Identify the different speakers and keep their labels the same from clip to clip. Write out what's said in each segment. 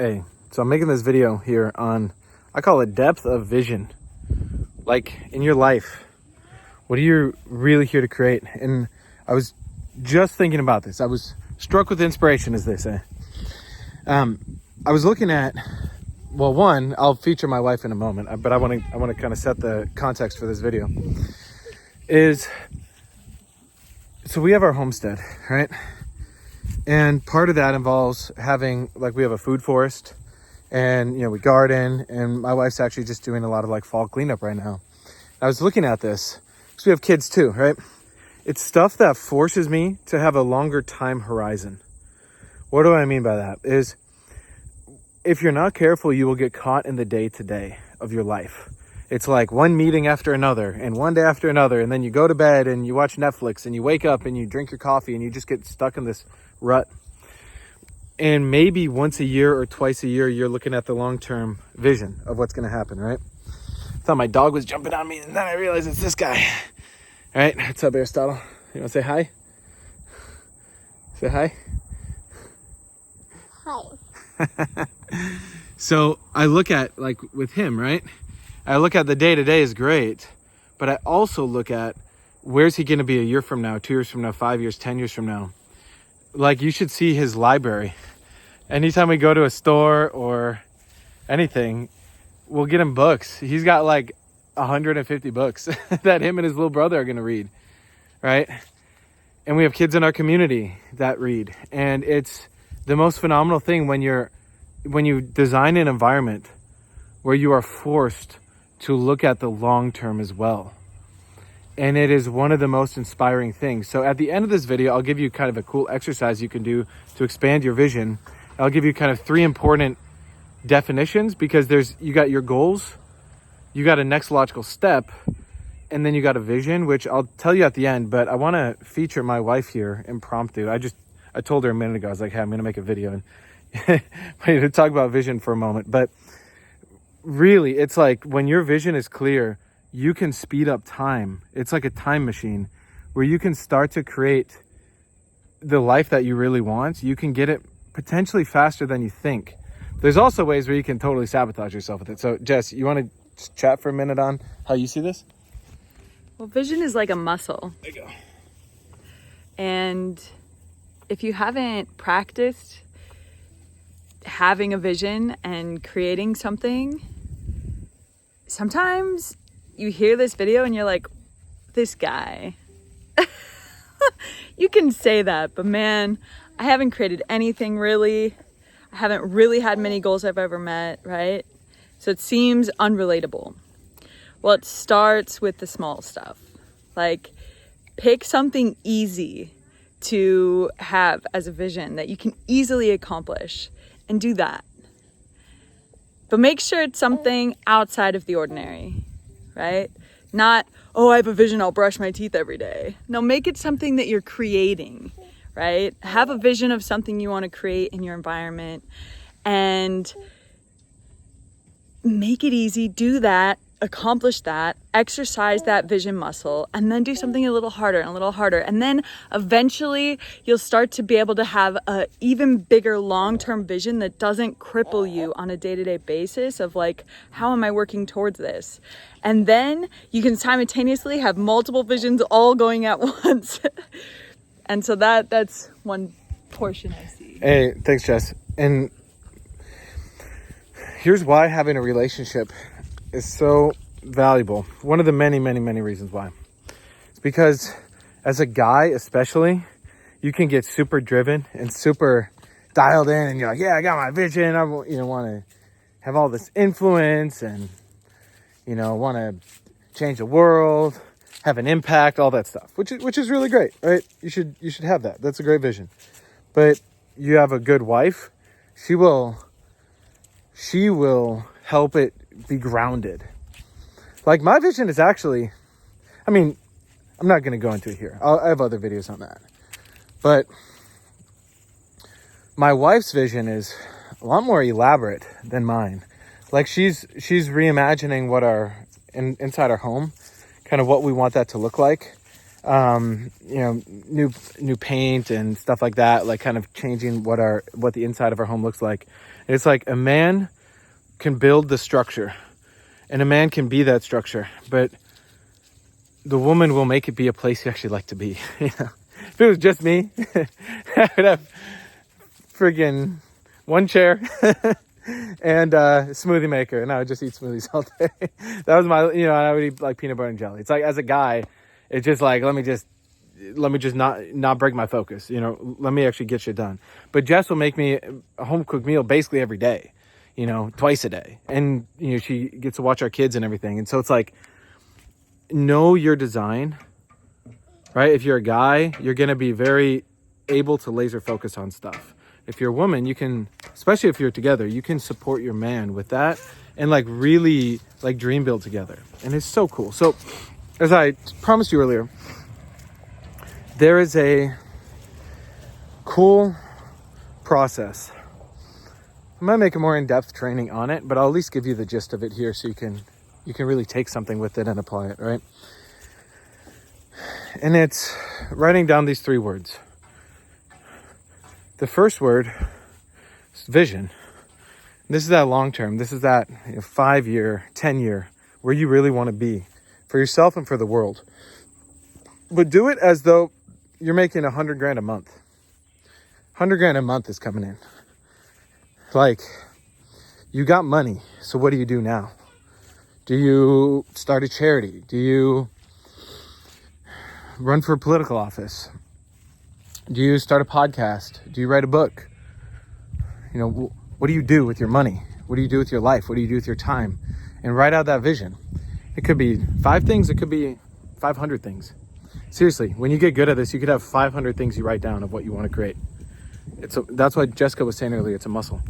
Speaker 1: Hey, so I'm making this video here on, I call it depth of vision. Like in your life, what are you really here to create? And I was just thinking about this. I was struck with inspiration, as they say. I was looking at, well, one, I'll feature my wife in a moment, but I want to kind of set the context for this video. So we have our homestead, right? And part of that involves having, like, we have a food forest and, we garden, and my wife's actually just doing a lot of like fall cleanup right now. I was looking at this because we have kids too, right? It's stuff that forces me to have a longer time horizon. What do I mean by that? Is if you're not careful, you will get caught in the day-to-day of your life. It's like one meeting after another and one day after another, and then you go to bed and you watch Netflix and you wake up and you drink your coffee and you just get stuck in this rut. And maybe once a year or twice a year, you're looking at the long-term vision of what's going to happen, right? I thought my dog was jumping on me, and then I realized it's this guy. All right, what's up, Aristotle? You want to say hi? Say hi.
Speaker 2: Hi.
Speaker 1: So I look at, like, with him, right? I look at the day-to-day is great, but I also look at where's he going to be a year from now, 2 years from now, 5 years, 10 years from now. Like, you should see his library. Anytime we go to a store or anything, we'll get him books. He's got like 150 books that him and his little brother are going to read, right? And we have kids in our community that read. And it's the most phenomenal thing when you design an environment where you are forced to look at the long term as well. And it is one of the most inspiring things. So at the end of this video, I'll give you kind of a cool exercise you can do to expand your vision. I'll give you kind of 3 important definitions, because you got your goals, you got a next logical step, and then you got a vision, which I'll tell you at the end. But I want to feature my wife here impromptu. I told her a minute ago, I was like, hey, I'm going to make a video and I need to talk about vision for a moment. But really, it's like when your vision is clear, you can speed up time. It's like a time machine where you can start to create the life that you really want. You can get it potentially faster than you think. There's also ways where you can totally sabotage yourself with it. So Jess, you want to chat for a minute on how you see this?
Speaker 3: Well, vision is like a muscle.
Speaker 1: There you go.
Speaker 3: And if you haven't practiced having a vision and creating something, sometimes you hear this video and you're like, this guy. You can say that, but man, I haven't created anything really. I haven't really had many goals I've ever met, right? So it seems unrelatable. Well, it starts with the small stuff. Like, pick something easy to have as a vision that you can easily accomplish, and do that. But make sure it's something outside of the ordinary, right? Not, oh, I have a vision, I'll brush my teeth every day. No, make it something that you're creating, right? Have a vision of something you want to create in your environment and make it easy. Do that, accomplish that, exercise that vision muscle, and then do something a little harder and a little harder. And then eventually you'll start to be able to have an even bigger long-term vision that doesn't cripple you on a day-to-day basis of like, how am I working towards this? And then you can simultaneously have multiple visions all going at once. And so that's one portion I see.
Speaker 1: Hey, thanks, Jess. And here's why having a relationship is so valuable. One of the many, many, many reasons why. It's because as a guy, especially, you can get super driven and super dialed in, and you're like, yeah, I got my vision. I want to have all this influence and, want to change the world, have an impact, all that stuff, which is really great, right? You should have that. That's a great vision. But you have a good wife, she will help it be grounded. Like, my vision is actually, I'm not going to go into it here. I have other videos on that. But my wife's vision is a lot more elaborate than mine. Like, she's reimagining what inside our home, kind of what we want that to look like. new paint and stuff like that, like kind of changing what the inside of our home looks like. And it's like a man can build the structure and a man can be that structure, but the woman will make it be a place you actually like to be. If it was just me, I would have friggin' one chair and a smoothie maker, and I would just eat smoothies all day. That was my, I would eat like peanut butter and jelly. It's like, as a guy, it's just like, let me just not break my focus. Let me actually get shit done. But Jess will make me a home cooked meal basically every day, twice a day. And, she gets to watch our kids and everything. And so it's like, know your design, right? If you're a guy, you're going to be very able to laser focus on stuff. If you're a woman, you can, especially if you're together, you can support your man with that and like really like dream build together. And it's so cool. So as I promised you earlier, there is a cool process. I might make a more in-depth training on it, but I'll at least give you the gist of it here so you can really take something with it and apply it, right? And it's writing down these 3 words. The first word is vision. This is that long term. This is that 5-year, 10-year, where you really want to be for yourself and for the world. But do it as though you're making $100,000 a month. $100,000 a month is coming in. Like, you got money, so what do you do now? Do you start a charity? Do you run for a political office? Do you start a podcast? Do you write a book? What do you do with your money? What do you do with your life? What do you do with your time? And write out that vision. It could be 5 things. It could be 500 things. Seriously, when you get good at this, you could have 500 things you write down of what you want to create. That's what Jessica was saying earlier. It's a muscle.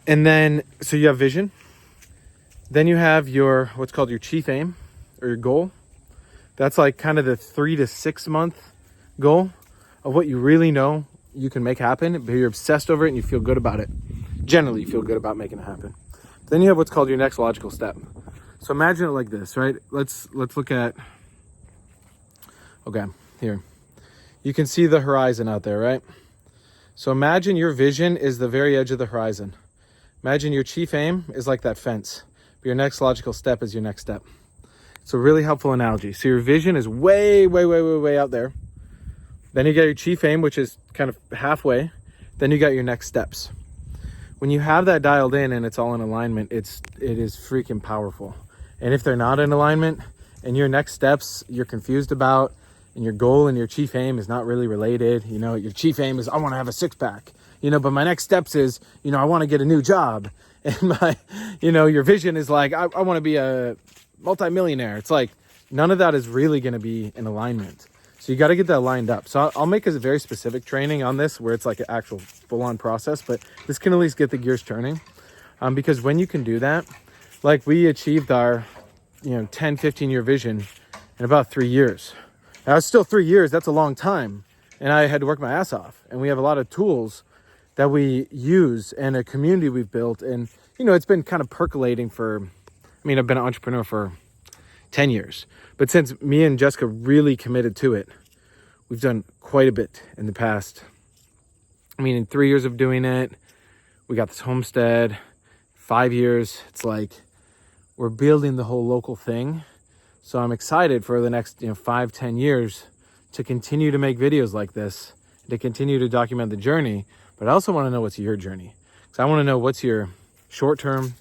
Speaker 1: And then, so you have vision. Then you have what's called your chief aim or your goal. That's like kind of the 3 to 6 month goal of what you really know you can make happen, but you're obsessed over it and you feel good about it. Generally, you feel good about making it happen. Then you have what's called your next logical step. So imagine it like this, right? Let's look at, okay, here. You can see the horizon out there, right? So imagine your vision is the very edge of the horizon. Imagine your chief aim is like that fence. But your next logical step is your next step. It's a really helpful analogy. So your vision is way, way, way, way, way out there. Then you got your chief aim, which is kind of halfway. Then you got your next steps. When you have that dialed in and it's all in alignment, it is freaking powerful. And if they're not in alignment and your next steps you're confused about and your goal and your chief aim is not really related, your chief aim is I want to have a 6-pack, but my next steps is, I want to get a new job. And my, your vision is like, I want to be a multimillionaire. It's like none of that is really going to be in alignment. So you got to get that lined up. So I'll make a very specific training on this where it's like an actual full-on process, but this can at least get the gears turning. Because when you can do that, like we achieved our, 10, 15 year vision in about 3 years. Now it's still 3 years. That's a long time. And I had to work my ass off. And we have a lot of tools that we use and a community we've built. And, it's been kind of percolating I've been an entrepreneur for 10 years. But since me and Jessica really committed to it, we've done quite a bit in the past. In 3 years of doing it, we got this homestead. 5 years, it's like we're building the whole local thing. So I'm excited for the next 5-10 years to continue to make videos like this, to continue to document the journey. But I also want to know what's your journey. So I want to know what's your short-term,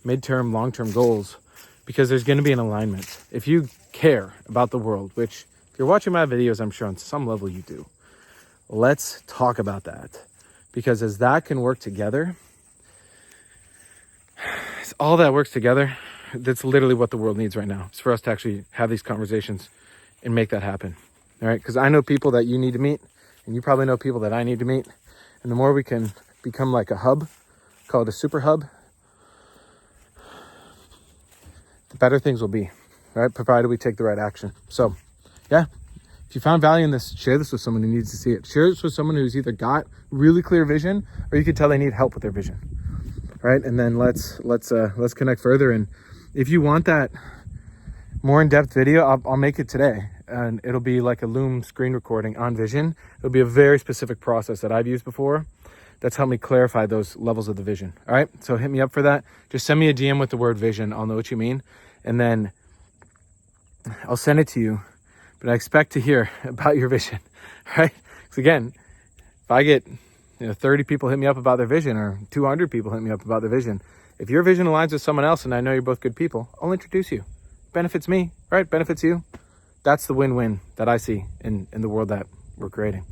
Speaker 1: mid-term, long-term goals, because there's going to be an alignment. If you care about the world, which if you're watching my videos, I'm sure on some level you do, let's talk about that. Because as that can work together, as all that works together, that's literally what the world needs right now. It's for us to actually have these conversations and make that happen. All right? Because I know people that you need to meet, and you probably know people that I need to meet. And the more we can become like a hub, call it a super hub, the better things will be, right? Provided we take the right action. So, yeah, if you found value in this, share this with someone who needs to see it. Share this with someone who's either got really clear vision or you can tell they need help with their vision, right? And then let's connect further. And if you want that more in-depth video, I'll make it today. and it'll be like a Loom screen recording on vision. It'll be a very specific process that I've used before that's helped me clarify those levels of the vision. All right, so hit me up for that. Just send me a DM with the word vision. I'll know what you mean, and then I'll send it to you. But I expect to hear about your vision, right? Because again, if I get 30 people hit me up about their vision, or 200 people hit me up about their vision, if your vision aligns with someone else and I know you're both good people, I'll introduce you. Benefits me, right? Benefits you. That's the win-win that I see in the world that we're creating.